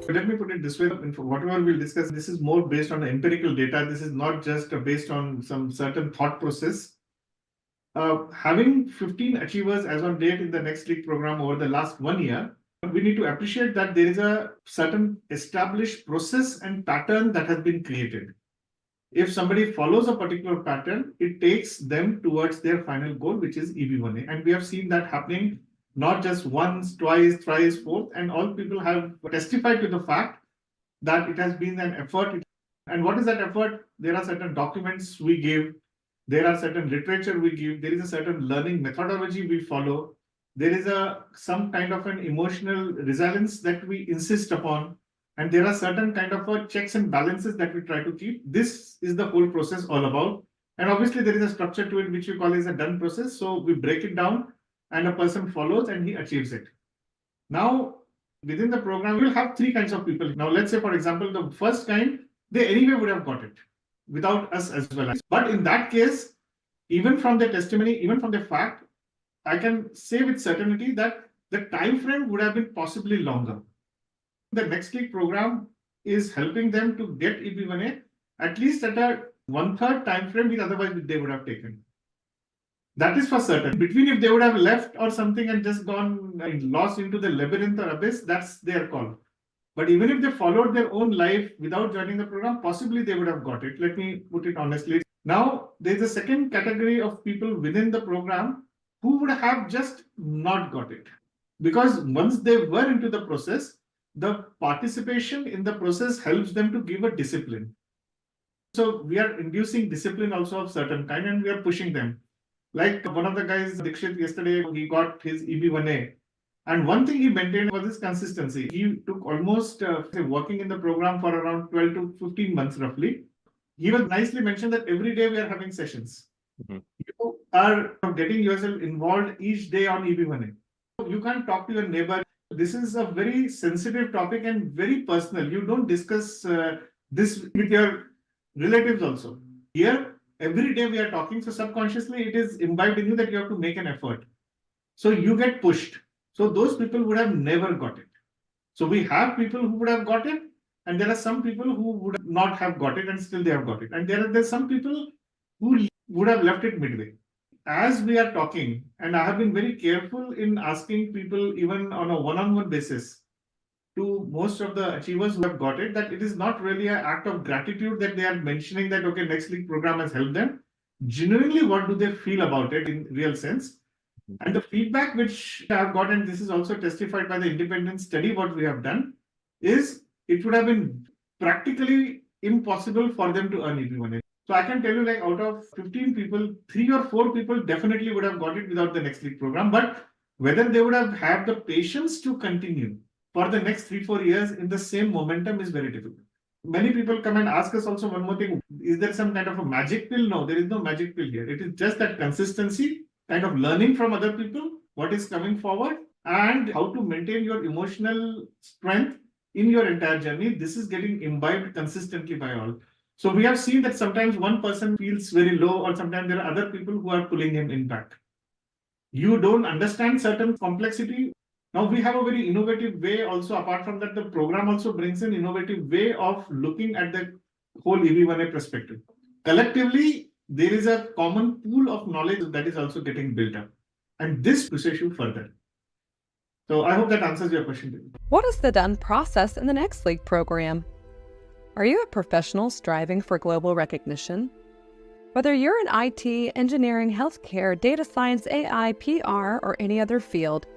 Let me put it this way, whatever we'll discuss, this is more based on empirical data. This is not just based on some certain thought process. Having 15 achievers as on date in the Next League program over the last 1 year, we need to appreciate that there is a certain established process and pattern that has been created. If somebody follows a particular pattern, it takes them towards their final goal, which is EB1A. And we have seen that happening not just once, twice, thrice, fourth, and all people have testified to the fact that it has been an effort. And what is that effort? There are certain documents we give, there are certain literature we give, there is a certain learning methodology we follow, there is some kind of an emotional resilience that we insist upon, and there are certain kind of checks and balances that we try to keep. This is the whole process all about. And obviously there is a structure to it, which we call as a done process. So we break it down and a person follows and he achieves it. Now, within the program, we'll have three kinds of people. Now, let's say, for example, the first kind, they anyway would have got it without us as well. But in that case, even from the testimony, even from the fact, I can say with certainty that the time frame would have been possibly longer. The Next League program is helping them to get EB1A at least at a 1/3 time frame, which otherwise they would have taken. That is for certain. Between, if they would have left or something and just gone and lost into the labyrinth or abyss, that's their call. But even if they followed their own life without joining the program, possibly they would have got it. Let me put it honestly. Now, there's a second category of people within the program who would have just not got it. Because once they were into the process, the participation in the process helps them to give a discipline. So we are inducing discipline also of certain kind, and we are pushing them. Like one of the guys, Dikshit, yesterday, he got his EB1A. And one thing he maintained was his consistency. He took almost working in the program for around 12 to 15 months roughly. He was nicely mentioned that every day we are having sessions. Mm-hmm. You are getting yourself involved each day on EB1A. You can't talk to your neighbor. This is a very sensitive topic and very personal. You don't discuss this with your relatives also. Here, every day we are talking, so subconsciously it is imbibed in you that you have to make an effort. So you get pushed. So those people would have never got it. So we have people who would have got it, and there are some people who would not have got it and still they have got it. And there's some people who would have left it midway. As we are talking, and I have been very careful in asking people even on a one-on-one basis to most of the achievers who have got it, that it is not really an act of gratitude that they are mentioning that, okay, Next League program has helped them. Genuinely, what do they feel about it in real sense? And the feedback which I have got, and this is also testified by the independent study what we have done, is it would have been practically impossible for them to earn EB1A. So I can tell you, like, out of 15 people, 3 or 4 people definitely would have got it without the Next League program. But whether they would have had the patience to continue for the next 3-4 years in the same momentum is very difficult. Many people come and ask us also one more thing. Is there some kind of a magic pill? No, there is no magic pill here. It is just that consistency, kind of learning from other people, what is coming forward, and how to maintain your emotional strength in your entire journey. This is getting imbibed consistently by all. So we have seen that sometimes one person feels very low, or sometimes there are other people who are pulling him in back. You don't understand certain complexity. Now we have a very innovative way also. Apart from that, the program also brings an innovative way of looking at the whole EB1A perspective. Collectively, there is a common pool of knowledge that is also getting built up. And this pushes you further. So I hope that answers your question. What is the done process in the Next League program? Are you a professional striving for global recognition? Whether you're in IT, engineering, healthcare, data science, AI, PR, or any other field,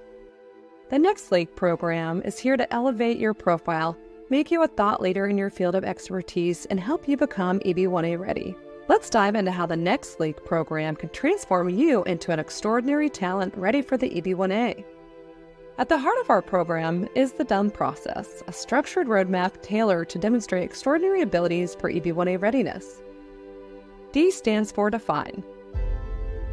the Next League program is here to elevate your profile, make you a thought leader in your field of expertise, and help you become EB1A ready. Let's dive into how the Next League program can transform you into an extraordinary talent ready for the EB1A. At the heart of our program is the DONE process, a structured roadmap tailored to demonstrate extraordinary abilities for EB1A readiness. D stands for define.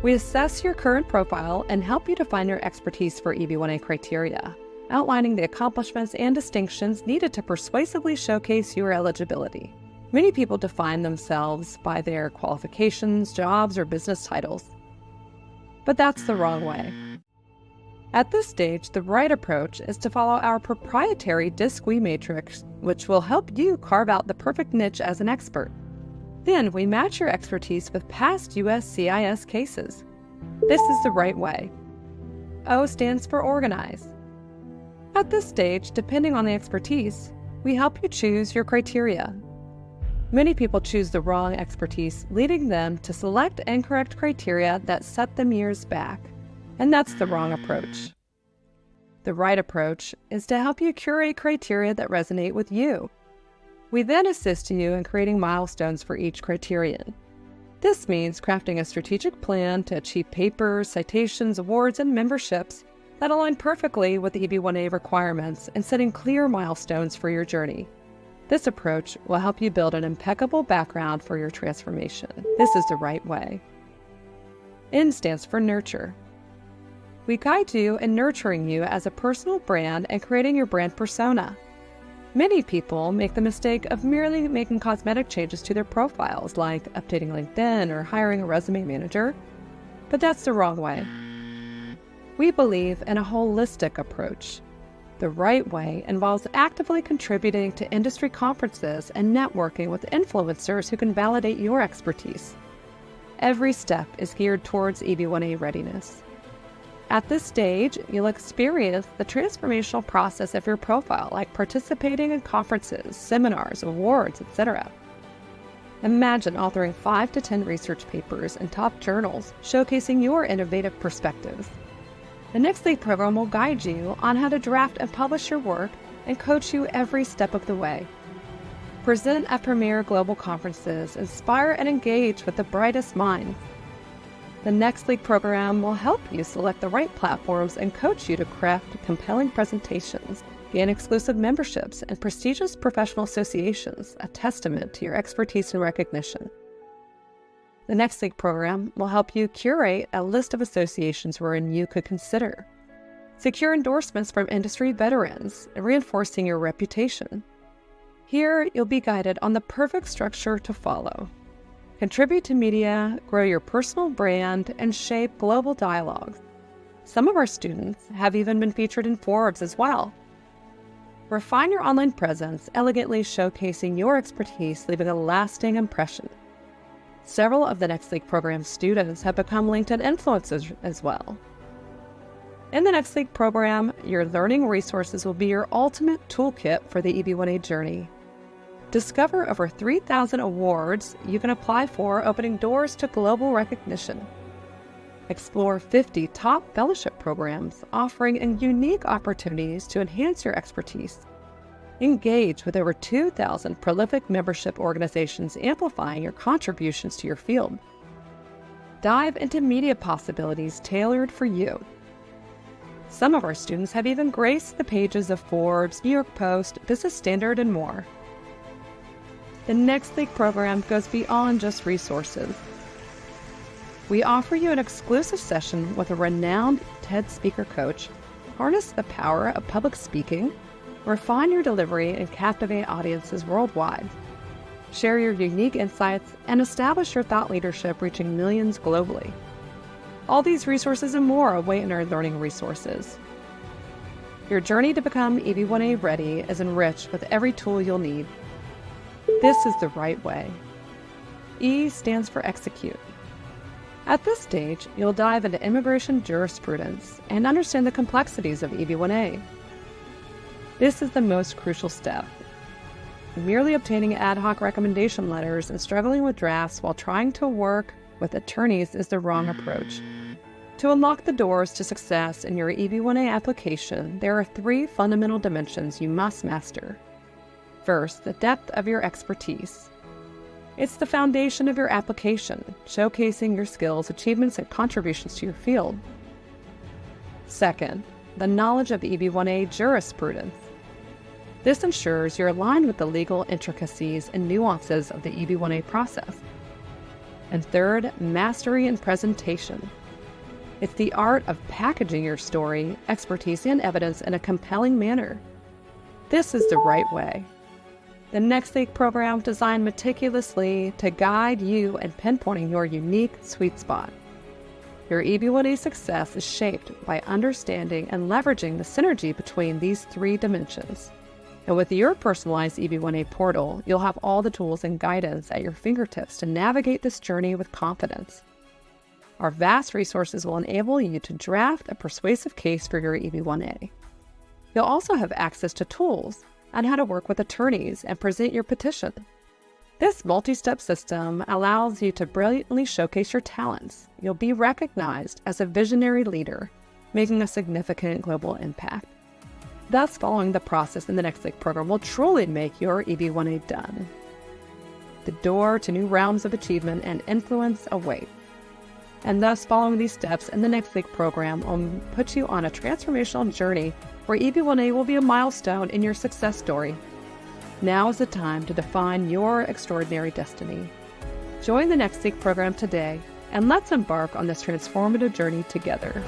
We assess your current profile and help you define your expertise for EB1A criteria, outlining the accomplishments and distinctions needed to persuasively showcase your eligibility. Many people define themselves by their qualifications, jobs, or business titles. But that's the wrong way. At this stage, the right approach is to follow our proprietary DISC-WE matrix, which will help you carve out the perfect niche as an expert. Then we match your expertise with past U.S. CIS cases. This is the right way. O stands for organize. At this stage, depending on the expertise, we help you choose your criteria. Many people choose the wrong expertise, leading them to select incorrect criteria that set them years back. And that's the wrong approach. The right approach is to help you curate criteria that resonate with you. We then assist you in creating milestones for each criterion. This means crafting a strategic plan to achieve papers, citations, awards, and memberships that align perfectly with the EB1A requirements and setting clear milestones for your journey. This approach will help you build an impeccable background for your transformation. This is the right way. N stands for nurture. We guide you in nurturing you as a personal brand and creating your brand persona. Many people make the mistake of merely making cosmetic changes to their profiles, like updating LinkedIn or hiring a resume manager, but that's the wrong way. We believe in a holistic approach. The right way involves actively contributing to industry conferences and networking with influencers who can validate your expertise. Every step is geared towards EB1A readiness. At this stage, you'll experience the transformational process of your profile, like participating in conferences, seminars, awards, etc. Imagine authoring 5 to 10 research papers in top journals, showcasing your innovative perspectives. The Next League program will guide you on how to draft and publish your work and coach you every step of the way. Present at premier global conferences, inspire and engage with the brightest minds. The Next League program will help you select the right platforms and coach you to craft compelling presentations, gain exclusive memberships, and prestigious professional associations, a testament to your expertise and recognition. The Next League program will help you curate a list of associations wherein you could consider. Secure endorsements from industry veterans, reinforcing your reputation. Here, you'll be guided on the perfect structure to follow. Contribute to media, grow your personal brand, and shape global dialogues. Some of our students have even been featured in Forbes as well. Refine your online presence, elegantly showcasing your expertise, leaving a lasting impression. Several of the Next League program students have become LinkedIn influencers as well. In the Next League program, your learning resources will be your ultimate toolkit for the EB1A journey. Discover over 3,000 awards you can apply for, opening doors to global recognition. Explore 50 top fellowship programs, offering unique opportunities to enhance your expertise. Engage with over 2,000 prolific membership organizations, amplifying your contributions to your field. Dive into media possibilities tailored for you. Some of our students have even graced the pages of Forbes, New York Post, Business Standard, and more. The Next League program goes beyond just resources. We offer you an exclusive session with a renowned TED speaker coach, harness the power of public speaking, refine your delivery, and captivate audiences worldwide. Share your unique insights and establish your thought leadership, reaching millions globally. All these resources and more await in our learning resources. Your journey to become EB1A ready is enriched with every tool you'll need. This is the right way. E stands for execute. At this stage, you'll dive into immigration jurisprudence and understand the complexities of EB1A. This is the most crucial step. Merely obtaining ad hoc recommendation letters and struggling with drafts while trying to work with attorneys is the wrong approach. To unlock the doors to success in your EB1A application, there are 3 fundamental dimensions you must master. First, the depth of your expertise. It's the foundation of your application, showcasing your skills, achievements, and contributions to your field. Second, the knowledge of EB1A jurisprudence. This ensures you're aligned with the legal intricacies and nuances of the EB1A process. And third, mastery in presentation. It's the art of packaging your story, expertise, and evidence in a compelling manner. This is the right way. The Next League program designed meticulously to guide you in pinpointing your unique sweet spot. Your EB1A success is shaped by understanding and leveraging the synergy between these three dimensions. And with your personalized EB1A portal, you'll have all the tools and guidance at your fingertips to navigate this journey with confidence. Our vast resources will enable you to draft a persuasive case for your EB1A. You'll also have access to tools on how to work with attorneys and present your petition. This multi-step system allows you to brilliantly showcase your talents. You'll be recognized as a visionary leader, making a significant global impact. Thus, following the process in the Next League program will truly make your EB1A done. The door to new realms of achievement and influence await. And thus, following these steps in the Next League program will put you on a transformational journey where EB1A will be a milestone in your success story. Now is the time to define your extraordinary destiny. Join the Next League program today, and let's embark on this transformative journey together.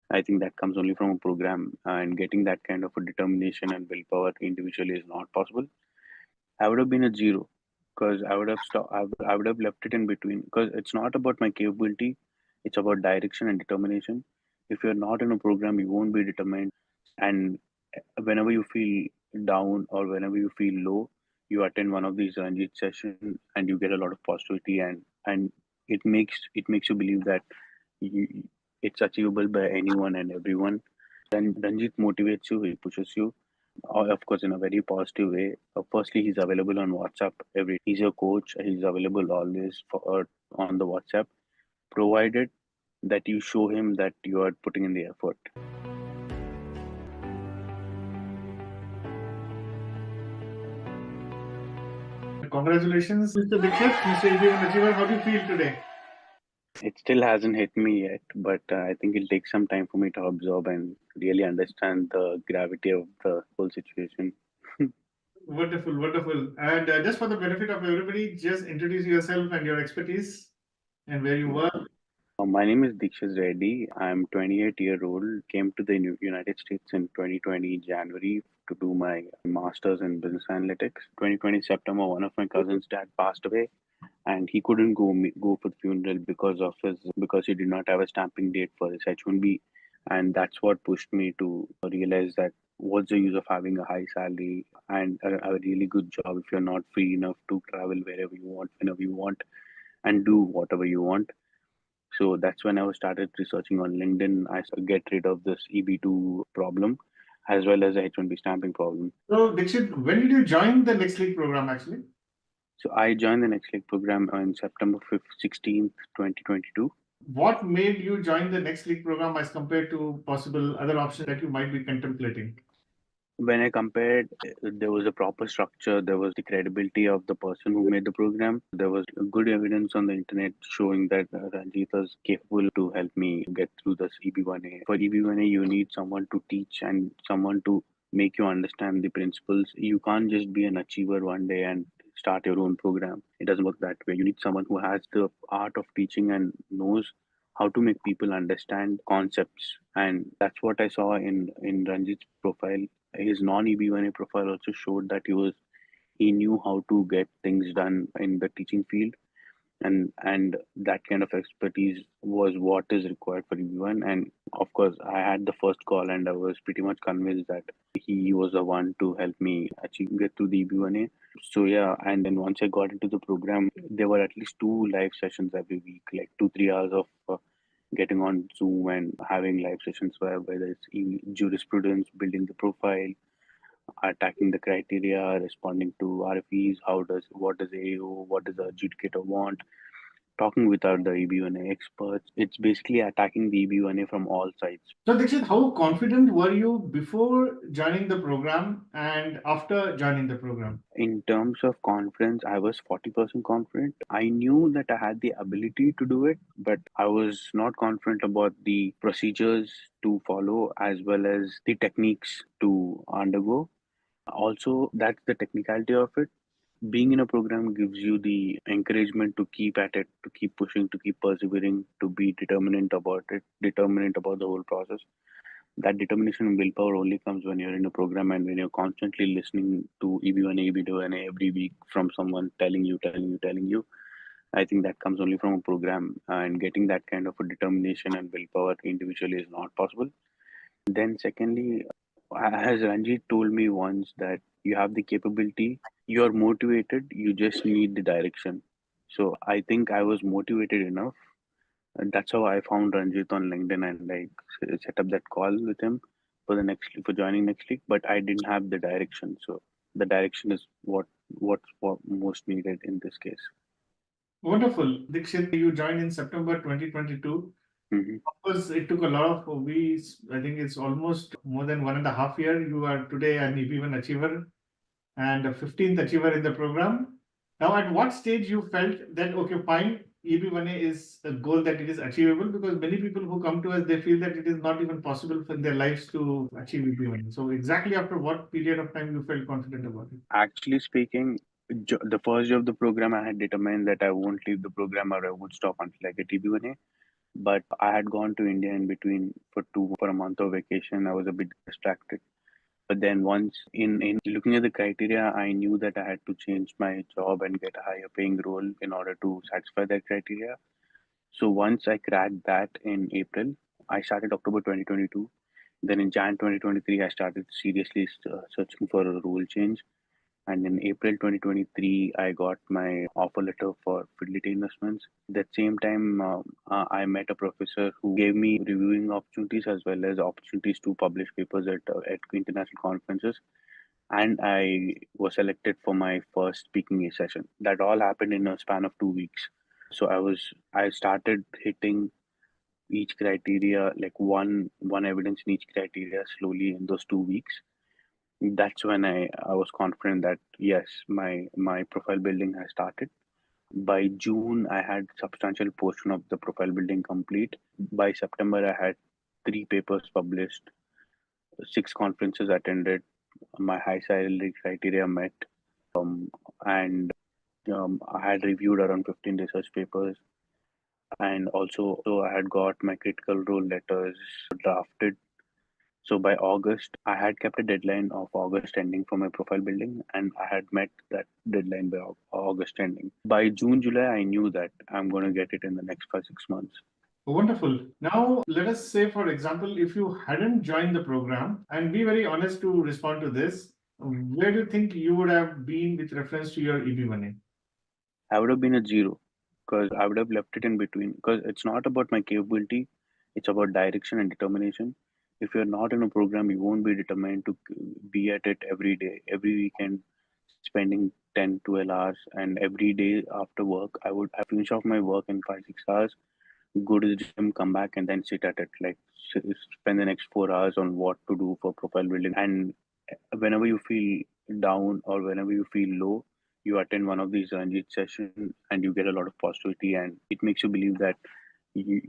I think that comes only from a program, and getting that kind of a determination and willpower individually is not possible. I would have been at zero because I would have I would have left it in between because it's not about my capability, it's about direction and determination. If you're not in a program, you won't be determined. And whenever you feel down or whenever you feel low, you attend one of these Ranjit sessions and you get a lot of positivity, and it makes you believe that you, it's achievable by anyone and everyone. Then Ranjit motivates you, he pushes you, of course, in a very positive way. Firstly, he's available on WhatsApp. He's your coach. He's available always on the WhatsApp, provided that you show him that you are putting in the effort. Congratulations, Mr. Dixit, Mr. EB1 Achiever. How do you feel today? It still hasn't hit me yet, but I think it'll take some time for me to absorb and really understand the gravity of the whole situation. Wonderful, wonderful. And just for the benefit of everybody, just introduce yourself and your expertise and where you work. My name is Dikshit Reddy. I'm 28-year-old. Came to the United States in 2020 January to do my master's in business analytics. 2020 September, one of my cousin's dad passed away, and he couldn't go for the funeral because he did not have a stamping date for his H1B, and that's what pushed me to realize that what's the use of having a high salary and a really good job if you're not free enough to travel wherever you want, whenever you want, and do whatever you want. So that's when I started researching on LinkedIn. I get rid of this EB2 problem as well as the H1B stamping problem. So, Dixit, when did you join the Next League program actually? So I joined the Next League program on September 16th, 2022. What made you join the Next League program as compared to possible other options that you might be contemplating? When I compared, there was a proper structure, there was the credibility of the person who made the program. There was good evidence on the internet showing that Ranjit was capable to help me get through this EB1A. For EB1A, you need someone to teach and someone to make you understand the principles. You can't just be an achiever one day and start your own program. It doesn't work that way. You need someone who has the art of teaching and knows how to make people understand concepts. And that's what I saw in Ranjit's profile. His non-EB1A profile also showed that he knew how to get things done in the teaching field, and that kind of expertise was what is required for EB1. And of course, I had the first call, and I was pretty much convinced that he was the one to help me get through the EB1A. So yeah, and then once I got into the program, there were at least 2 live sessions every week, like 2-3 hours of getting on Zoom and having live sessions whether it's jurisprudence, building the profile, attacking the criteria, responding to RFEs, what does AO, what does the adjudicator want, talking with other EB1A experts. It's basically attacking the EB1A from all sides. So, Dixit, how confident were you before joining the program and after joining the program? In terms of confidence, I was 40% confident. I knew that I had the ability to do it, but I was not confident about the procedures to follow as well as the techniques to undergo. Also, that's the technicality of it. Being in a program gives you the encouragement to keep at it, to keep pushing, to keep persevering, to be determinant about it, determinant about the whole process. That determination and willpower only comes when you're in a program and when you're constantly listening to EB1A, EB2A every week from someone telling you. I think that comes only from a program, and getting that kind of a determination and willpower individually is not possible. Then, secondly, as Ranjit told me once, that you have the capability, you're motivated, you just need the direction. So I think I was motivated enough. And that's how I found Ranjit on LinkedIn and like set up that call with him for joining next week. But I didn't have the direction, so the direction is what most needed in this case. Wonderful. Dikshit, you joined in September 2022. Hmm. Of course, it took a lot of weeks. I think it's almost more than 1.5 years. You are today an EP1 achiever and a 15th achiever in the program. Now, at what stage you felt that, okay, fine, EB1A is a goal that it is achievable? Because many people who come to us, they feel that it is not even possible for their lives to achieve EB1A. So exactly after what period of time you felt confident about it? Actually speaking, the first day of the program, I had determined that I won't leave the program or I would stop until I get EB1A. But I had gone to India in between for a month of vacation. I was a bit distracted. But then once in looking at the criteria, I knew that I had to change my job and get a higher paying role in order to satisfy that criteria. So once I cracked that in April, I started October 2022. Then in Jan 2023, I started seriously searching for a role change. And in April 2023, I got my offer letter for Fidelity Investments. That same time, I met a professor who gave me reviewing opportunities as well as opportunities to publish papers at international conferences. And I was selected for my first speaking session. That all happened in a span of 2 weeks. So I started hitting each criteria, like one evidence in each criteria slowly in those 2 weeks. That's when I was confident that yes, my profile building has started. By June, I had substantial portion of the profile building complete. By September, I had 3 papers published, 6 conferences attended, my high salary criteria met, and I had reviewed around 15 research papers, and also so I had got my critical role letters drafted. So by August, I had kept a deadline of August ending for my profile building, and I had met that deadline by August ending. By June, July, I knew that I'm going to get it in the next 5, 6 months. Wonderful. Now, let us say, for example, if you hadn't joined the program, and be very honest to respond to this, where do you think you would have been with reference to your EB1A? I would have been at zero because I would have left it in between because it's not about my capability, it's about direction and determination. If you're not in a program, you won't be determined to be at it every day, every weekend, spending 10, 12 hours, and every day after work, I finish off my work in 5, 6 hours, go to the gym, come back, and then sit at it, like spend the next 4 hours on what to do for profile building. And whenever you feel down or whenever you feel low, you attend one of these Ranjit sessions and you get a lot of positivity, and it makes you believe that you,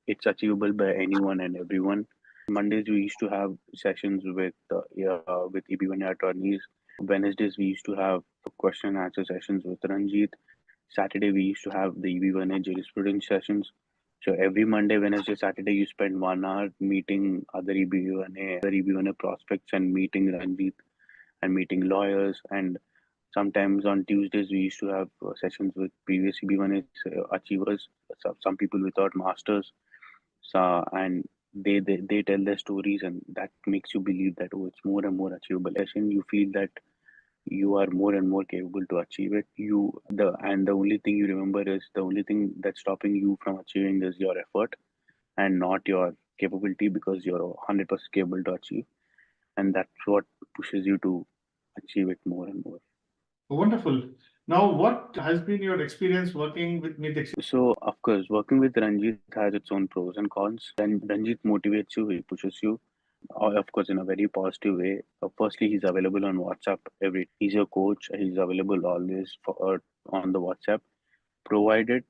it's achievable by anyone and everyone. Mondays we used to have sessions with EB1 attorneys. Wednesdays we used to have question and answer sessions with Ranjit. Saturday we used to have the EB1A jurisprudence sessions. So every Monday, Wednesday, Saturday, you spend 1 hour meeting other EB1A prospects and meeting Ranjit and meeting lawyers. And sometimes on Tuesdays, we used to have sessions with previous EB1A achievers, some people without masters. So, and they tell their stories, and that makes you believe that, oh, it's more and more achievable. Session, you feel that you are more and more capable to achieve it. The only thing you remember is the only thing that's stopping you from achieving is your effort and not your capability, because you're 100% capable to achieve, and that's what pushes you to achieve it more and more. Wonderful. Now, what has been your experience working with me, Dikshit? So of course, working with Ranjit has its own pros and cons. And Ranjit motivates you, he pushes you, of course, in a very positive way. Firstly, he's available on WhatsApp every. He's your coach. He's available always on the WhatsApp, provided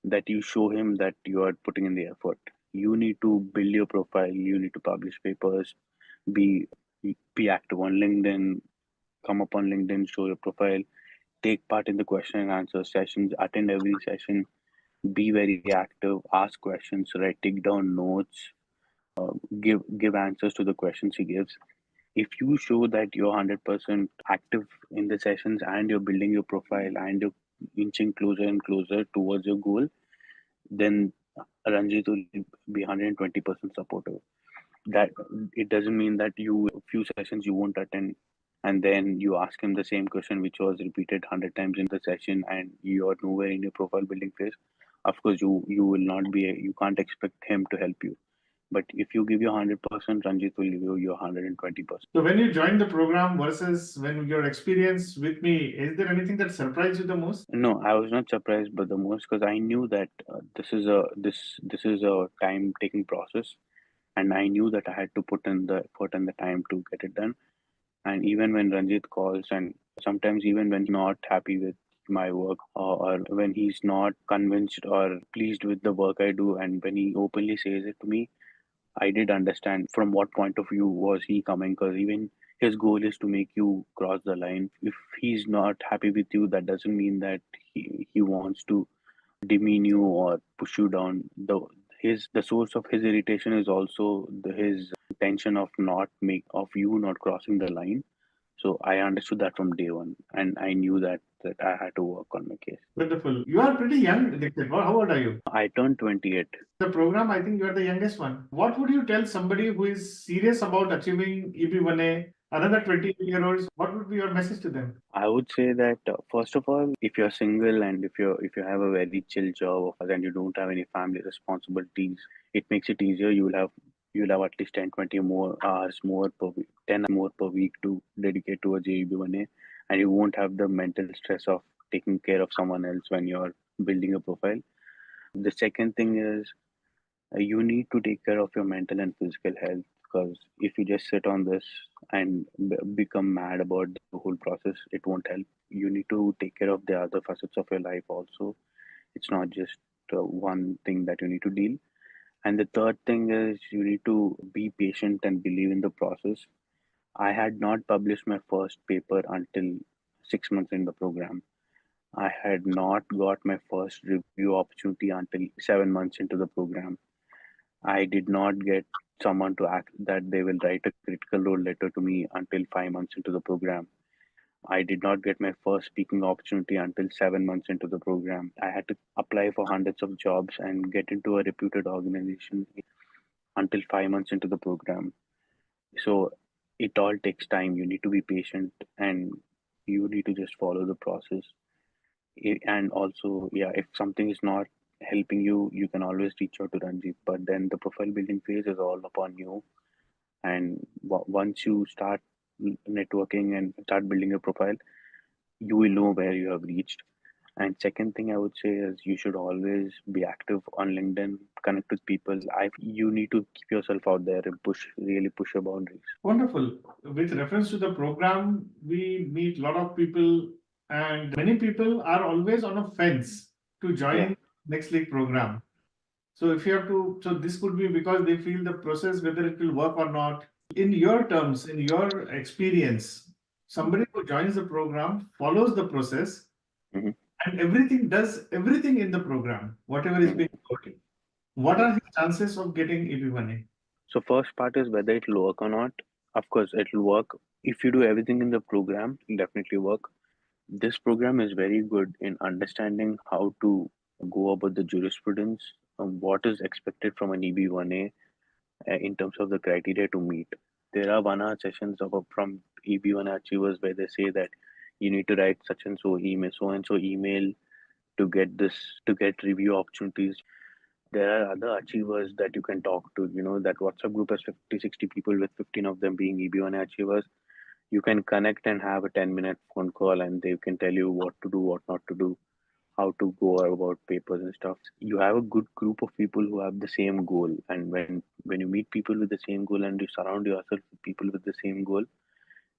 that you show him that you are putting in the effort. You need to build your profile. You need to publish papers. Be be active on LinkedIn. come up on LinkedIn, show your profile, take part in the question and answer sessions, attend every session, be very active, ask questions, write, take down notes, give answers to the questions he gives. If you show that you're 100% active in the sessions and you're building your profile and you're inching closer and closer towards your goal, then Ranjit will be 120% supportive. That it doesn't mean that you a few sessions you won't attend and then you ask him the same question which was repeated 100 times in the session and you are nowhere in your profile building phase. Of course, you will not be, you can't expect him to help you. But if you give your 100%, Ranjit will give you your 120%. So when you joined the program versus when your experience with me, is there anything that surprised you the most? No, I was not surprised, but the most because I knew that this is a time taking process, and I knew that I had to put in the effort and the time to get it done. And even when Ranjit calls, and sometimes even when he's not happy with my work, or when he's not convinced or pleased with the work I do, and when he openly says it to me, I did understand from what point of view was he coming, because even his goal is to make you cross the line. If he's not happy with you, that doesn't mean that he wants to demean you or push you down. The source of his irritation is also his intention of not make of you not crossing the line. So I understood that from day one, and I knew that I had to work on my case. Wonderful. You are pretty young, Dixit. How old are you? I turned 28. The program, I think you are the youngest one. What would you tell somebody who is serious about achieving EB1A, another 20-year-olds? What would be your message to them? I would say that first of all, if you're single and if you have a very chill job and you don't have any family responsibilities, it makes it easier. You'll have at least 10, 20 more hours more per week, 10 more per week to dedicate towards EB1A, and you won't have the mental stress of taking care of someone else when you're building a profile. The second thing is you need to take care of your mental and physical health, because if you just sit on this and become mad about the whole process, it won't help. You need to take care of the other facets of your life also. It's not just one thing that you need to deal. And the third thing is you need to be patient and believe in the process. I had not published my first paper until 6 months in the program. I had not got my first review opportunity until 7 months into the program. I did not get someone to act that they will write a critical role letter to me until 5 months into the program. I did not get my first speaking opportunity until 7 months into the program. I had to apply for hundreds of jobs and get into a reputed organization until 5 months into the program. So it all takes time. You need to be patient and you need to just follow the process. And also, yeah, if something is not helping you, you can always reach out to Ranjit. But then the profile building phase is all upon you. And once you start networking and start building a profile, you will know where you have reached. And second thing I would say is you should always be active on LinkedIn, connect with people. You need to keep yourself out there and really push your boundaries. Wonderful. With reference to the program, we meet a lot of people, and many people are always on a fence to join Yeah. Next League program. So if you have to, so this could be because they feel the process, whether it will work or not. In your terms, in your experience, somebody who joins the program follows the process Hmm. and does everything in the program, whatever is being quoted. What Yeah. are his chances of getting EB1A? So first part is whether it will work or not. Of course, it will work. If you do everything in the program, it'll definitely work. This program is very good in understanding how to go about the jurisprudence, what is expected from an EB1A in terms of the criteria to meet. There are 1 hour sessions from EB1 achievers where they say that you need to write so and so email to get review opportunities. There are other achievers that you can talk to. That WhatsApp group has 50, 60 people with 15 of them being EB1 achievers. You can connect and have a 10-minute phone call and they can tell you what to do, what not to do, how to go about papers and stuff. You have a good group of people who have the same goal. And when you meet people with the same goal and you surround yourself with people with the same goal,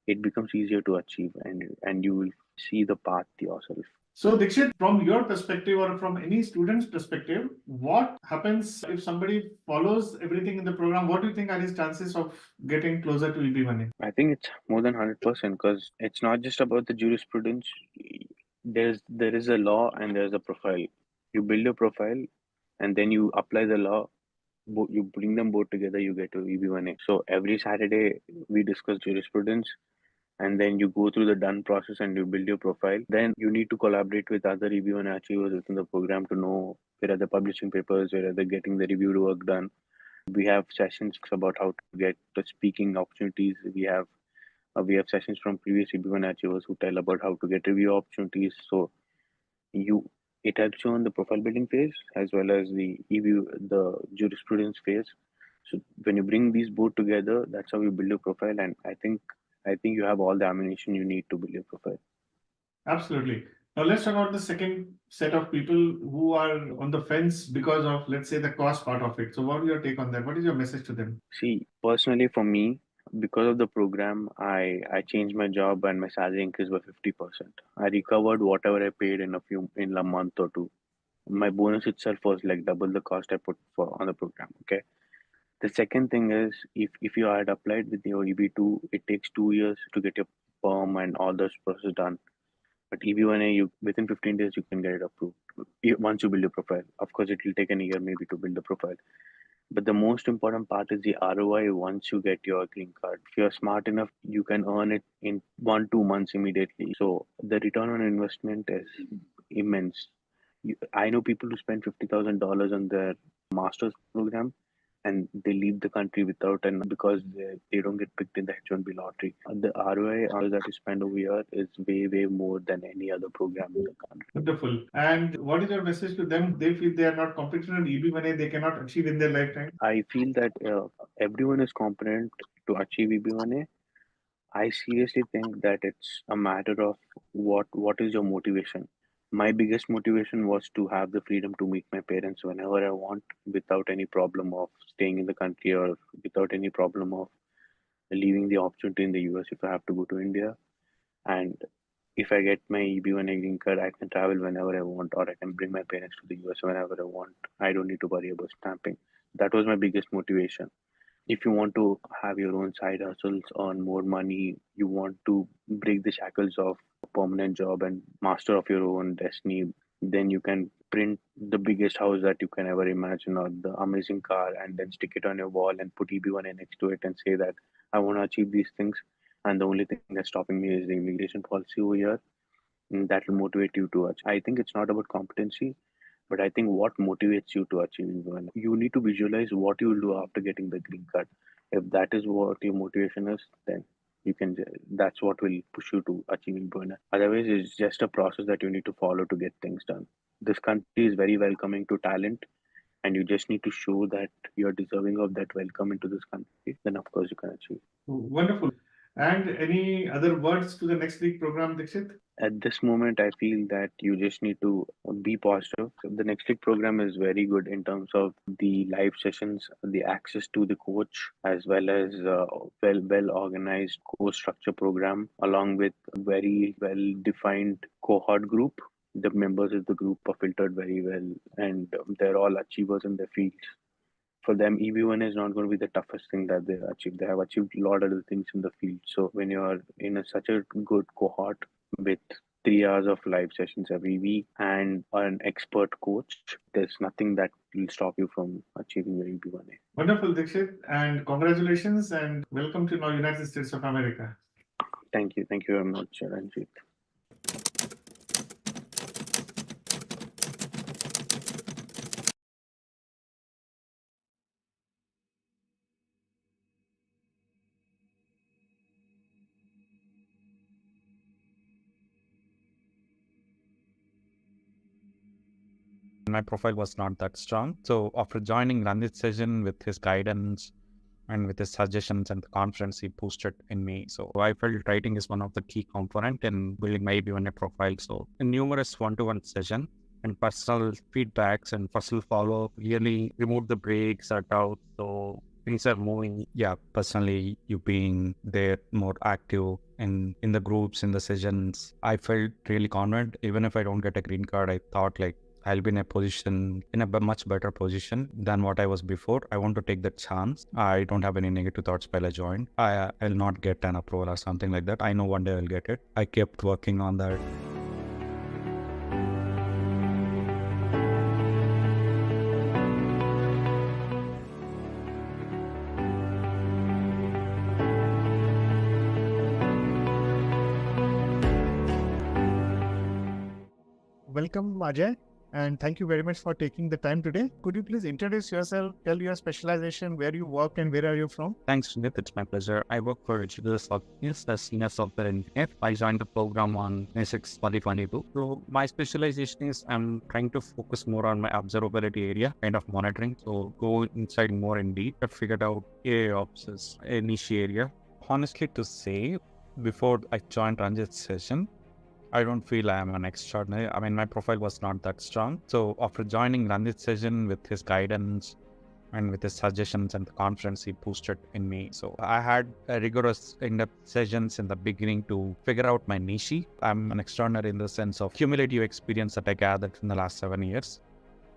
it becomes easier to achieve and you will see the path yourself. So, Dikshit, from your perspective or from any student's perspective, what happens if somebody follows everything in the program? What do you think are his chances of getting closer to EB1A? I think it's more than 100% because it's not just about the jurisprudence. There is a law and there's a profile. You build your profile and then you apply the law. You bring them both together, you get to EB1A. So every Saturday we discuss jurisprudence, and then you go through the done process and you build your profile. Then you need to collaborate with other EB1A achievers within the program to know where are the publishing papers, where are they getting the reviewed work done. We have sessions about how to get the speaking opportunities. We have sessions from previous EB1 achievers who tell about how to get review opportunities. So you it helps you on the profile building phase as well as the jurisprudence phase. So when you bring these both together, that's how you build your profile. And I think you have all the ammunition you need to build your profile. Absolutely. Now let's talk about the second set of people who are on the fence because of, let's say, the cost part of it. So, what is your take on that? What is your message to them? See, personally for me, because of the program, I changed my job and my salary increased by 50%. I recovered whatever I paid in a month or two. My bonus itself was like double the cost I put for on the program. Okay. The second thing is if you had applied with your EB2, it takes 2 years to get your perm and all those process done. But EB1A, you within 15 days you can get it approved. Once you build your profile. Of course, it will take a year maybe to build the profile. But the most important part is the ROI once you get your green card. If you're smart enough, you can earn it in 1-2 months immediately. So the return on investment is immense. I know people who spend $50,000 on their master's program and they leave the country without, and because they don't get picked in the H1B lottery. The ROI that you spend over here is way, way more than any other program in the country. Wonderful. And what is your message to them? They feel they are not competent in EB1A, they cannot achieve in their lifetime. I feel that everyone is competent to achieve EB1A. I seriously think that it's a matter of what is your motivation. My biggest motivation was to have the freedom to meet my parents whenever I want without any problem of staying in the country or without any problem of leaving the opportunity in the US if I have to go to India. And if I get my EB1A green card, I can travel whenever I want, or I can bring my parents to the US whenever I want. I don't need to worry about stamping. That was my biggest motivation. If you want to have your own side hustles, earn more money, you want to break the shackles of a permanent job and master of your own destiny, then you can print the biggest house that you can ever imagine or the amazing car and then stick it on your wall and put EB1A next to it and say that I want to achieve these things. And the only thing that's stopping me is the immigration policy over here. And that will motivate you to achieve. I think it's not about competency, but I think what motivates you to achieve one, you need to visualize what you will do after getting the green card. If that is what your motivation is, then that's what will push you to achieving burnout. Otherwise, it's just a process that you need to follow to get things done. This country is very welcoming to talent, and you just need to show that you're deserving of that welcome into this country. Then, of course, you can achieve. Wonderful. And any other words to the next week program, Dikshit? At this moment, I feel that you just need to be positive. The next week program is very good in terms of the live sessions, the access to the coach, as well as well organized course structure program, along with a very well defined cohort group. The members of the group are filtered very well, and they're all achievers in their fields. For them, EB1 is not going to be the toughest thing that they achieve. They have achieved a lot of the things in the field. So when you're in such a good cohort with 3 hours of live sessions every week and an expert coach, there's nothing that will stop you from achieving your EB1A. Wonderful, Dikshit. And congratulations and welcome to now United States of America. Thank you. Thank you very much, Ranjeet. My profile was not that strong. So after joining Ranjit's session with his guidance and with his suggestions and the confidence he boosted in me, so I felt writing is one of the key component in building my EB1A profile. So in numerous one-to-one session and personal feedbacks and personal follow-up really removed the breaks or doubt. So things are moving. Yeah, personally, you being there more active in the groups, in the sessions. I felt really confident. Even if I don't get a green card, I thought like I'll be in a much better position than what I was before. I want to take that chance. I don't have any negative thoughts while I joined. I'll not get an approval or something like that. I know one day I'll get it. I kept working on that. Welcome, Ajay, and thank you very much for taking the time today. Could you please introduce yourself, tell your specialization, where you work, and where are you from? Thanks, Ranjeet. It's my pleasure. I work for Eligibility as senior software engineer. I joined the program on May 6, 2022. So my specialization is I'm trying to focus more on my observability area, kind of monitoring. So go inside more in deep to figure out AIOps is a niche area. Honestly, to say, before I joined Ranjit's session, I don't feel I am an extraordinary. I mean, my profile was not that strong. So after joining Ranjit's session with his guidance and with his suggestions and the confidence he boosted in me. So I had a rigorous in-depth sessions in the beginning to figure out my niche. I'm an extraordinary in the sense of cumulative experience that I gathered in the last 7 years.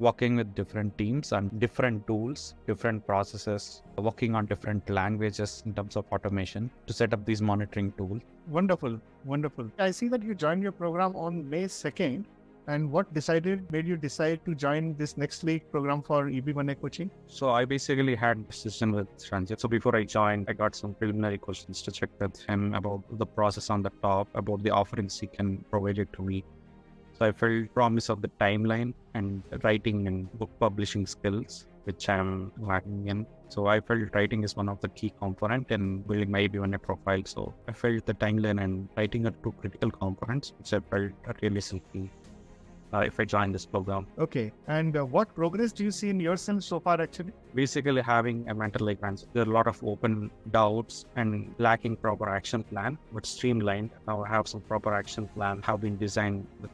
Working with different teams and different tools, different processes, working on different languages in terms of automation to set up these monitoring tools. Wonderful, wonderful. I see that you joined your program on May 2nd. And what made you decide to join this next week program for EB1A coaching? So I basically had a session with Ranjeet. So before I joined, I got some preliminary questions to check with him about the process on the top, about the offerings he can provide it to me. So I felt promise of the timeline and writing and book publishing skills, which I'm lacking in. So I felt writing is one of the key component in building my EB1A profile. So I felt the timeline and writing are two critical components, which I felt are really silky if I join this program. Okay. And what progress do you see in yourself so far actually? Basically having a mental like answer. There are a lot of open doubts and lacking proper action plan, but streamlined. Now I have some proper action plan, have been designed with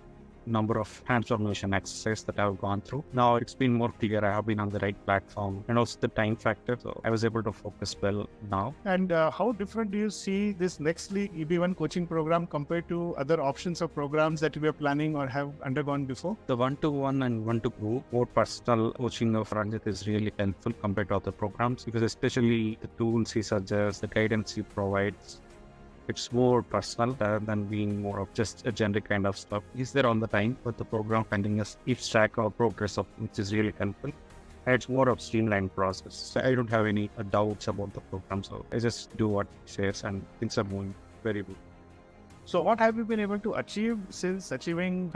number of transformation exercises that I've gone through. Now it's been more clear. I have been on the right platform and also the time factor. So I was able to focus well now. And how different do you see this next week EB1 coaching program compared to other options of programs that we are planning or have undergone before? The one-to-one and one-to-group, more personal coaching of Ranjit is really helpful compared to other programs because especially the tools he suggests, the guidance he provides, it's more personal rather than being more of just a generic kind of stuff. He's there on the time, but the program continues keeps track of progress of which is really helpful. And it's more of streamlined process. So I don't have any doubts about the program. So I just do what he says and things are moving very good. So what have you been able to achieve since achieving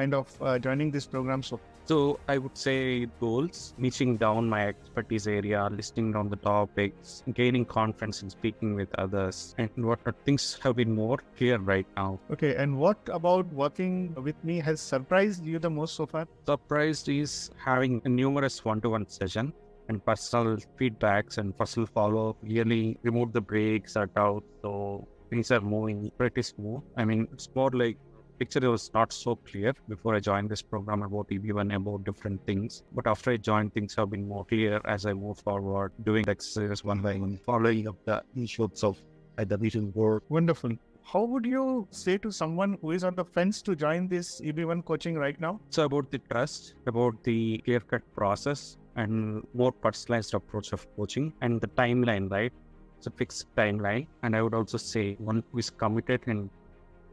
joining this program? So I would say goals, niching down my expertise area, listing down the topics, gaining confidence in speaking with others, and what things have been more clear right now. Okay, and what about working with me has surprised you the most so far? Surprised is having a numerous one-to-one session and personal feedbacks and personal follow-up, really remove the breaks or doubt. So things are moving pretty smooth. I mean, it's more like picture was not so clear before I joined this program about EB1, about different things. But after I joined, things have been more clear as I move forward, doing the exercises one by one, following up the issues of the vision board. Wonderful. How would you say to someone who is on the fence to join this EB1 coaching right now? So about the trust, about the clear-cut process and more personalized approach of coaching and the timeline, right? It's a fixed timeline. And I would also say one who is committed and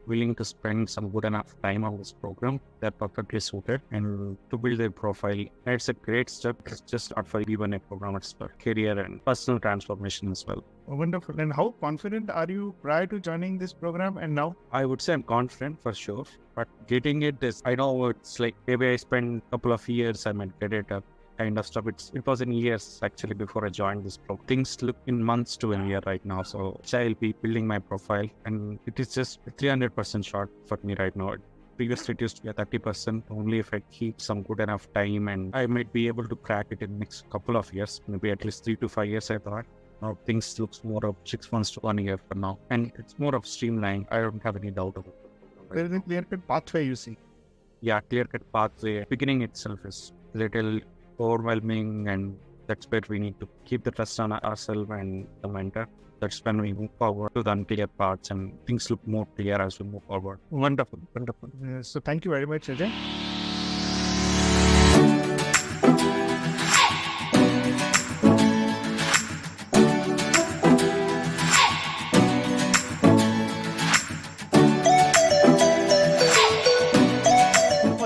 willing to spend some good enough time on this program, they're perfectly suited and to build their profile. And it's a great step. It's just not for EB1A program, it's for career and personal transformation as well. Oh, wonderful. And how confident are you prior to joining this program and now? I would say I'm confident for sure, but getting it is, I know it's like maybe I spend a couple of years, I might get it up. Kind of stuff. It was in years actually before I joined this program. Things look in months to a year right now. So I'll be building my profile and it is just 300% short for me right now. Previously it used to be a 30% only if I keep some good enough time and I might be able to crack it in the next couple of years, maybe at least 3 to 5 years I thought. Now things looks more of 6 months to 1 year for now. And it's more of streamlined. I don't have any doubt about it. There is a clear-cut pathway you see. Yeah, clear-cut pathway. Beginning itself is little overwhelming and that's where we need to keep the trust on ourselves and the mentor. That's when we move forward to the unclear parts and things look more clear as we move forward. Wonderful, wonderful. So thank you very much, Ajay.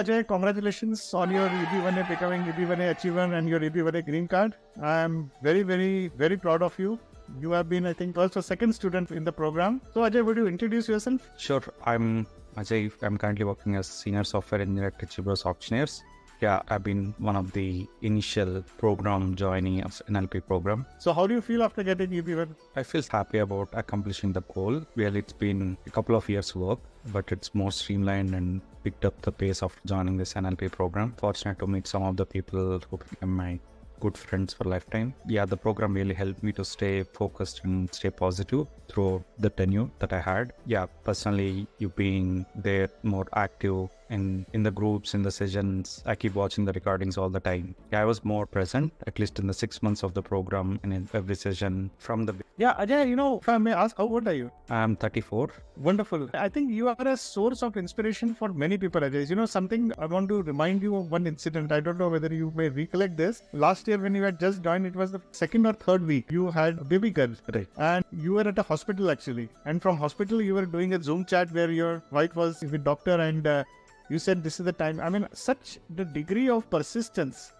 Ajay, congratulations on your EB1A becoming EB1A Achiever and your EB1A Green Card. I am very, very, very proud of you. You have been, I think, first or second student in the program. So Ajay, would you introduce yourself? Sure, I'm Ajay. I'm currently working as Senior Software Engineer at Achiever's Auctioneers. Yeah, I've been one of the initial program joining of NLP program. So how do you feel after getting EB1? I feel happy about accomplishing the goal. Well, it's been a couple of years work, but it's more streamlined and picked up the pace of joining this NLP program. Fortunate to meet some of the people who became my good friends for lifetime. Yeah, the program really helped me to stay focused and stay positive through the tenure that I had. Yeah, personally, you being there more active in the groups, in the sessions, I keep watching the recordings all the time. Yeah, I was more present, at least in the 6 months of the program and in every session from the... Yeah, Ajay, if I may ask, how old are you? I'm 34. Wonderful. I think you are a source of inspiration for many people, Ajay. Something I want to remind you of one incident. I don't know whether you may recollect this. Last year when you had just joined, it was the second or third week. You had a baby girl. Right. And you were at a hospital actually. And from hospital, you were doing a Zoom chat where your wife was with doctor and you said this is the time. I mean, such the degree of persistence.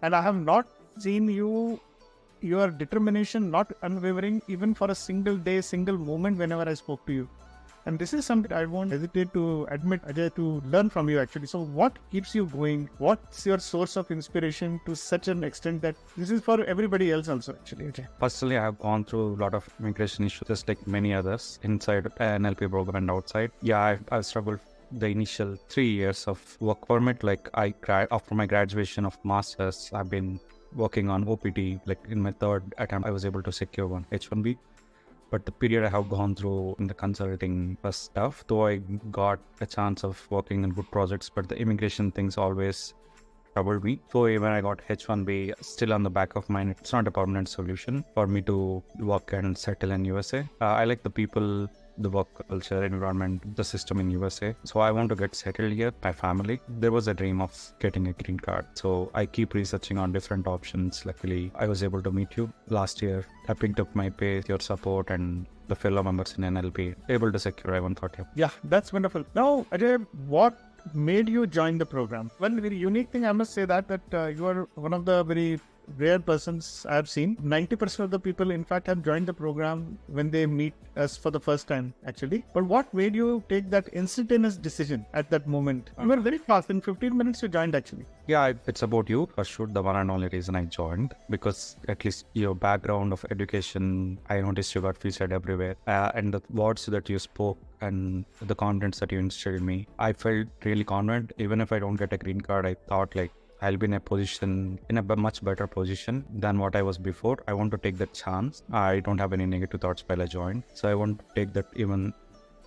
And I have not seen your determination not unwavering even for a single day, single moment whenever I spoke to you. And this is something I won't hesitate to admit, Ajay, to learn from you actually. So what keeps you going? What's your source of inspiration to such an extent that this is for everybody else also actually, Ajay? Personally, I have gone through a lot of immigration issues just like many others inside NLP program and outside. Yeah, I've struggled the initial 3 years of work permit. Like after my graduation of masters, I've been working on OPT. Like in my third attempt, I was able to secure one H1B. But the period I have gone through in the consulting was tough, though I got a chance of working in good projects, but the immigration things always troubled me. So when I got H1B, still on the back of mind, it's not a permanent solution for me to work and settle in USA. I like the people, the work culture, environment, the system in USA. So I want to get settled here, my family. There was a dream of getting a green card. So I keep researching on different options. Luckily, I was able to meet you last year. I picked up my pace, your support, and the fellow members in NLP, able to secure I-130. Yeah, that's wonderful. Now, Ajay, what made you join the program? One very unique thing, I must say that you are one of the very rare persons I have seen. 90% of the people, in fact, have joined the program when they meet us for the first time, actually. But what made you take that instantaneous decision at that moment? You were very fast. In 15 minutes, you joined, actually. Yeah, it's about you. For sure, the one and only reason I joined, because at least your background of education, I noticed you got featured everywhere. And the words that you spoke and the confidence that you instilled in me, I felt really confident. Even if I don't get a green card, I thought like, I'll be in a much better position than what I was before. I want to take that chance. I don't have any negative thoughts while I joined. So I want to take that, even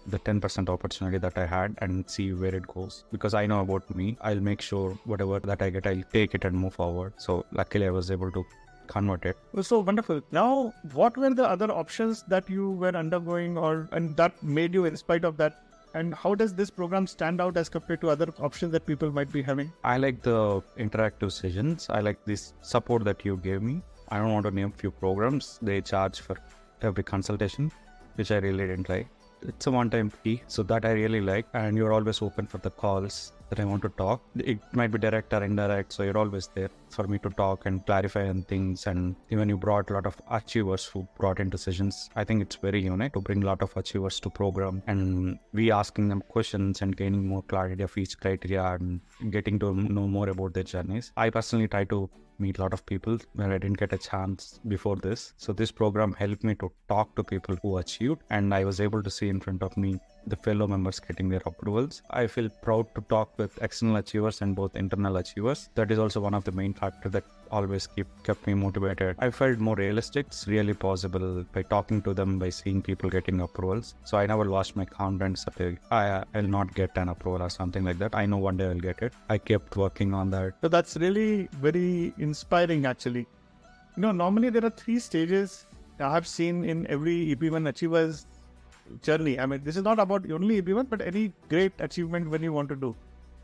the 10% opportunity that I had, and see where it goes. Because I know about me, I'll make sure whatever that I get, I'll take it and move forward. So luckily I was able to convert it. So wonderful. Now, what were the other options that you were undergoing and that made you, in spite of that, and how does this program stand out as compared to other options that people might be having? I like the interactive sessions. I like this support that you gave me. I don't want to name few programs. They charge for every consultation, which I really didn't like. It's a one-time fee, so that I really like. And you're always open for the calls that I want to talk. It might be direct or indirect, so you're always there for me to talk and clarify on things. And even you brought a lot of achievers who brought into sessions. I think it's very unique to bring a lot of achievers to program and we asking them questions and gaining more clarity of each criteria and getting to know more about their journeys. I personally try to meet a lot of people where I didn't get a chance before this. So this program helped me to talk to people who achieved, and I was able to see in front of me the fellow members getting their approvals. I feel proud to talk with external achievers and both internal achievers. That is also one of the main factors that always kept me motivated. I felt more realistic. It's really possible by talking to them, by seeing people getting approvals. So I never lost my confidence that I'll not get an approval or something like that. I know one day I'll get it. I kept working on that. So that's really very inspiring actually. Normally there are 3 stages I have seen in every EB1 achiever's journey. I mean, this is not about only EB1, but any great achievement when you want to do.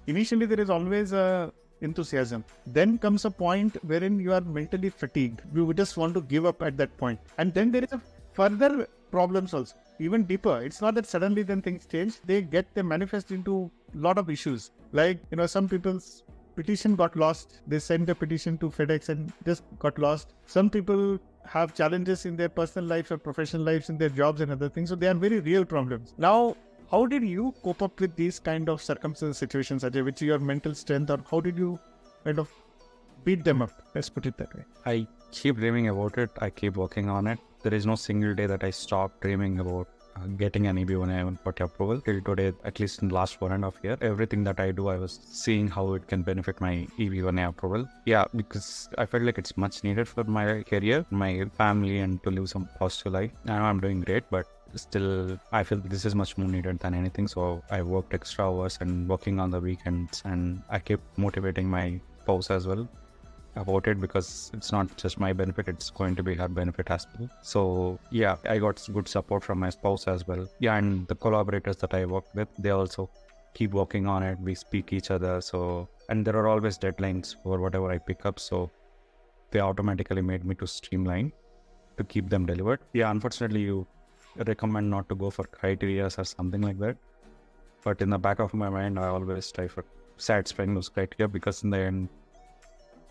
Initially, there is always a enthusiasm. Then comes a point wherein you are mentally fatigued. You just want to give up at that point. And then there is a further problems also, even deeper. It's not that suddenly then things change. They manifest into a lot of issues. Like, some people's petition got lost. They sent a petition to FedEx and just got lost. Some people have challenges in their personal lives or professional lives, in their jobs and other things. So they are very real problems. Now, how did you cope up with these kind of circumstances, situations, Ajay, with your mental strength, or how did you kind of beat them up? Let's put it that way. I keep dreaming about it. I keep working on it. There is no single day that I stop dreaming about getting an EB1A approval. Till today, at least in the last 1.5 years, everything that I do, I was seeing how it can benefit my EB1A approval. Yeah, because I felt like it's much needed for my career, my family, and to live some positive life. I know I'm doing great, but still, I feel this is much more needed than anything. So I worked extra hours and working on the weekends, and I kept motivating my spouse as well about it, because it's not just my benefit, it's going to be her benefit as well. So yeah, I got good support from my spouse as well. Yeah, and the collaborators that I work with, they also keep working on it. We speak each other. So, and there are always deadlines for whatever I pick up. So they automatically made me to streamline to keep them delivered. Yeah, unfortunately, you recommend not to go for criteria or something like that. But in the back of my mind, I always try for satisfying those criteria, because in the end,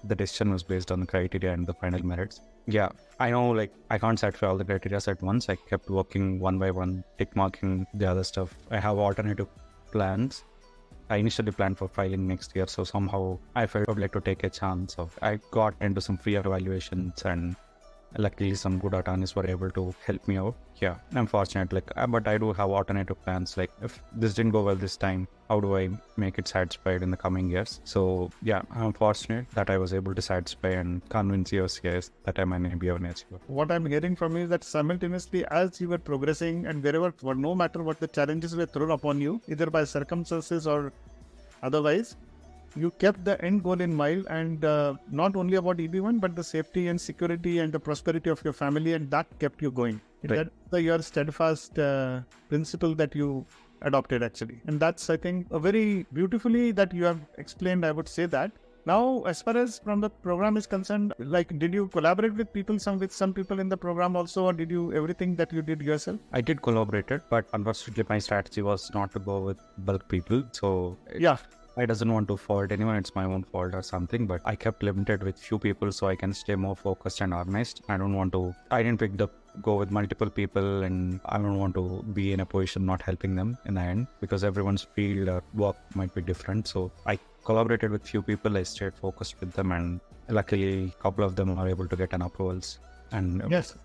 the decision was based on the criteria and the final merits. Yeah, I know, like, I can't satisfy all the criteria at once. I kept working one by one, tick marking the other stuff. I have alternative plans. I initially planned for filing next year, so somehow I felt I would like to take a chance. I got into some free evaluations, and luckily some good attorneys were able to help me out. Yeah, I'm fortunate, but I do have alternative plans. Like, if this didn't go well this time, how do I make it satisfied in the coming years? So yeah, I'm fortunate that I was able to satisfy and convince your CIS that I might be an achiever. What I'm hearing from you is that simultaneously, as you were progressing and no matter what the challenges were thrown upon you, either by circumstances or otherwise, you kept the end goal in mind, and not only about EB1, but the safety and security and the prosperity of your family, and that kept you going. Right. That's your steadfast principle that you adopted, actually. And that's, I think, a very beautifully that you have explained, I would say that. Now, as far as from the program is concerned, did you collaborate with some people in the program also, or did you everything that you did yourself? I did collaborate, but unfortunately my strategy was not to go with bulk people. So yeah, I doesn't want to fault anyone, it's my own fault or something, but I kept limited with few people so I can stay more focused and organized. I didn't go with multiple people, and I don't want to be in a position not helping them in the end, because everyone's field or work might be different. So I collaborated with few people, I stayed focused with them, and luckily a couple of them are able to get an approvals. And yes,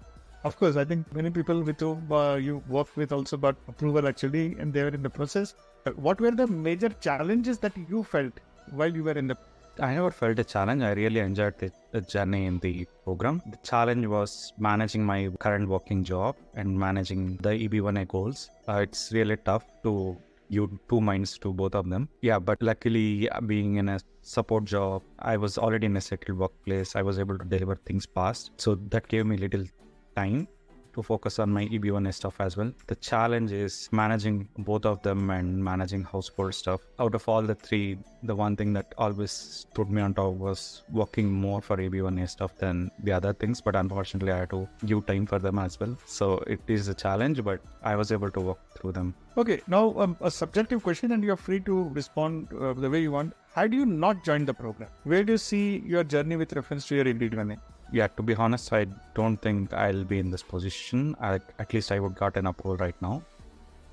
of course, I think many people with whom you worked with also got approval actually, and they were in the process. What were the major challenges that you felt while you were in the... I never felt a challenge. I really enjoyed the journey in the program. The challenge was managing my current working job and managing the EB1A goals. It's really tough to you two minds to both of them. Yeah, but luckily being in a support job, I was already in a settled workplace. I was able to deliver things fast. So that gave me little time to focus on my EB1A stuff as well. The challenge is managing both of them and managing household stuff. Out of all the three, the one thing that always put me on top was working more for EB1A stuff than the other things, but unfortunately I had to give time for them as well. So it is a challenge, but I was able to work through them. Okay, now a subjective question, and you're free to respond the way you want. Had you not joined the program, where do you see your journey with reference to your EB1A? Yeah, to be honest, I don't think I'll be in this position. At least I would got an approval right now.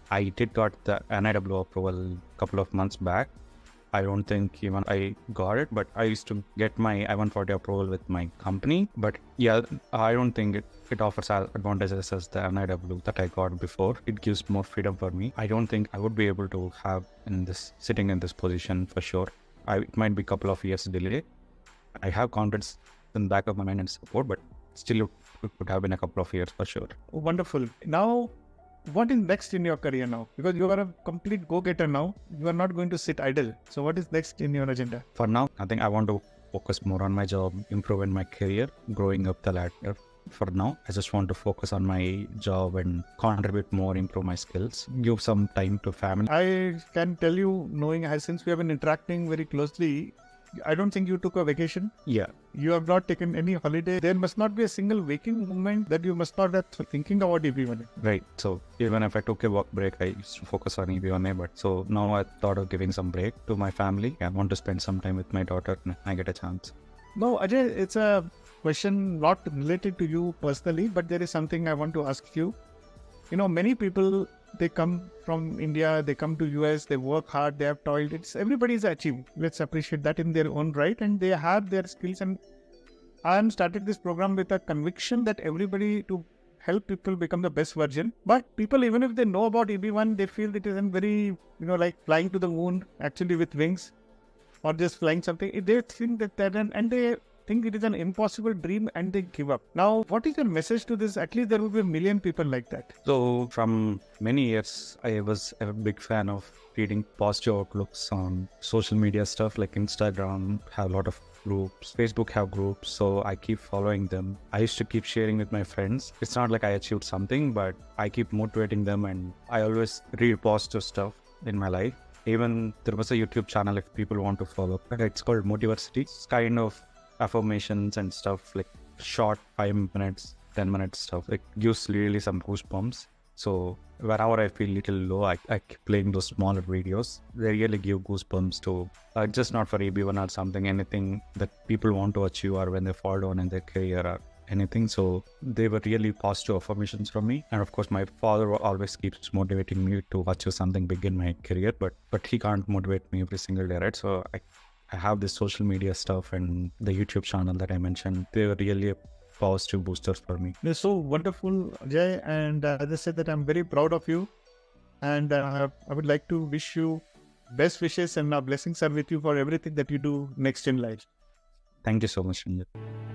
I did got the NIW approval a couple of months back. I don't think even I got it, but I used to get my I-140 approval with my company. But yeah, I don't think it offers advantages as the NIW that I got before. It gives more freedom for me. I don't think I would be able to have sitting in this position for sure. It might be a couple of years delay. I have confidence in the back of my mind and support, but still it could have been a couple of years for sure. Wonderful. Now, what is next in your career now? Because you are a complete go-getter now. You are not going to sit idle. So what is next in your agenda? For now, I think I want to focus more on my job, improve in my career, growing up the ladder. for now. I just want to focus on my job and contribute more, improve my skills, give some time to family. I can tell you, knowing since we have been interacting very closely, I don't think you took a vacation. Yeah. You have not taken any holiday. There must not be a single waking moment that you must not have thinking about EB1A. Right. So even if I took a work break, I used to focus on EB1A. But so now I thought of giving some break to my family. I want to spend some time with my daughter when I get a chance. No, Ajay, it's a question not related to you personally, but there is something I want to ask you. You know, many people, they come from India, they come to US, they work hard, they have toiled. It's everybody's achieved. Let's appreciate that in their own right, and they have their skills. And I am started this program with a conviction that everybody to help people become the best version. But people, even if they know about EB1, they feel it isn't very, like flying to the moon actually with wings, or just flying something. They think that and they think it is an impossible dream and they give up. Now, what is your message to this? At least there will be 1 million people like that. So from many years, I was a big fan of reading positive outlooks on social media stuff like Instagram, have a lot of groups, Facebook have groups. So I keep following them. I used to keep sharing with my friends. It's not like I achieved something, but I keep motivating them, and I always read positive stuff in my life. Even there was a YouTube channel if people want to follow. It's called Motiversity. It's kind of affirmations and stuff, like short 5 minutes, 10 minutes stuff. It gives really some goosebumps. So whenever I feel little low, I keep playing those smaller videos. They really give goosebumps to just not for EB1 or something, anything that people want to achieve or when they fall down in their career or anything. So they were really positive affirmations from me. And of course, my father always keeps motivating me to achieve something big in my career, but he can't motivate me every single day, right? So I have this social media stuff and the YouTube channel that I mentioned. They were really positive boosters for me. They're so wonderful, Jay. And as I said, that I'm very proud of you. And I would like to wish you best wishes, and blessings are with you for everything that you do next in life. Thank you so much, Ranjeet.